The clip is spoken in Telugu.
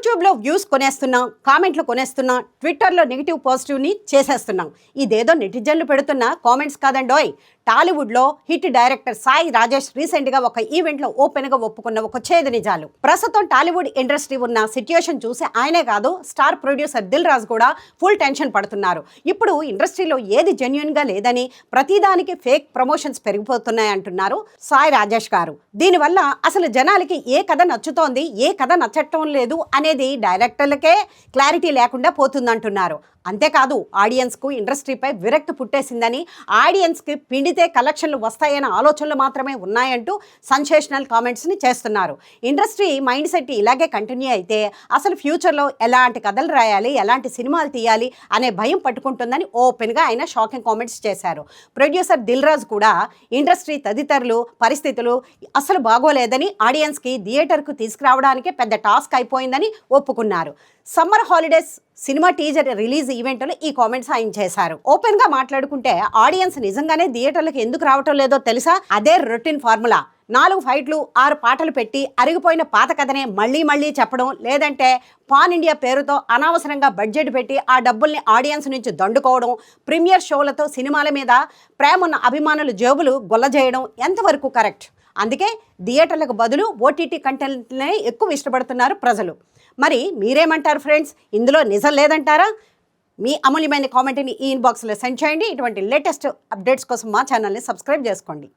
యూట్యూబ్లో వ్యూస్ కొనేస్తున్నాం, కామెంట్లు కొనేస్తున్నాం, ట్విట్టర్లో నెగిటివ్ పాజిటివ్ని చేసేస్తున్నాం. ఇదేదో నెటిజన్లు పెడుతున్న కామెంట్స్ కాదండోయ్. టాలీవుడ్లో హిట్ డైరెక్టర్ సాయి రాజేష్ రీసెంట్గా ఒక ఈవెంట్లో ఓపెన్గా ఒప్పుకున్న ఒక చేదు నిజాలు. ప్రస్తుతం టాలీవుడ్ ఇండస్ట్రీ ఉన్న సిచ్యుయేషన్ చూసి ఆయనే కాదు, స్టార్ ప్రొడ్యూసర్ దిల్ రాజు కూడా ఫుల్ టెన్షన్ పడుతున్నారు. ఇప్పుడు ఇండస్ట్రీలో ఏది జెన్యున్గా లేదని, ప్రతిదానికి ఫేక్ ప్రమోషన్స్ పెరిగిపోతున్నాయి అంటున్నారు సాయి రాజేష్ గారు. దీనివల్ల అసలు జనాలకి ఏ కథ నచ్చుతోంది, ఏ కథ నచ్చటం లేదు అనేది డైరెక్టర్లకే క్లారిటీ లేకుండా పోతుందంటున్నారు. అంతేకాదు, ఆడియన్స్కు ఇండస్ట్రీపై విరక్తి పుట్టేసిందని, ఆడియన్స్కి పిండితే కలెక్షన్లు వస్తాయన్న ఆలోచనలు మాత్రమే ఉన్నాయంటూ సెన్సేషనల్ కామెంట్స్ని చేస్తున్నారు. ఇండస్ట్రీ మైండ్ సెట్ ఇలాగే కంటిన్యూ అయితే అసలు ఫ్యూచర్లో ఎలాంటి కథలు రాయాలి, ఎలాంటి సినిమాలు తీయాలి అనే భయం పట్టుకుంటుందని ఓపెన్గా ఆయన షాకింగ్ కామెంట్స్ చేశారు. ప్రొడ్యూసర్ దిల్ రాజు కూడా ఇండస్ట్రీ తదితరులు పరిస్థితులు అసలు బాగోలేదని, ఆడియన్స్కి థియేటర్కు తీసుకురావడానికే పెద్ద టాస్క్ అయిపోయిందని ఒప్పుకున్నారు. Summer holidays cinema teaser release ఈవెంట్లో ఈ కామెంట్స్ ఆయన చేశారు. ఓపెన్ గా మాట్లాడుకుంటే ఆడియన్స్ నిజంగానే థియేటర్లకు ఎందుకు రావటం లేదో తెలుసా? అదే రొటీన్ ఫార్ములా. 4 ఫైట్లు 6 పాటలు పెట్టి అరిగిపోయిన పాత కథనే మళ్ళీ చెప్పడం, లేదంటే పాన్ ఇండియా పేరుతో అనవసరంగా బడ్జెట్ పెట్టి ఆ డబ్బుల్ని ఆడియన్స్ నుంచి దండుకోవడం, ప్రీమియర్ షోలతో సినిమాల మీద ప్రేమ ఉన్న అభిమానులు జేబులు గొల్లజేయడం ఎంతవరకు కరెక్ట్? అందుకే థియేటర్లకు బదులు ఓటీటీ కంటెంట్నే ఎక్కువ ఇష్టపడుతున్నారు ప్రజలు. మరి మీరేమంటారు ఫ్రెండ్స్? ఇందులో నిజం లేదంటారా? మీ అమూల్యమైన కామెంట్ని ఈ ఇన్బాక్స్లో సెండ్ చేయండి. ఇటువంటి లేటెస్ట్ అప్డేట్స్ కోసం మా ఛానల్ని సబ్స్క్రైబ్ చేసుకోండి.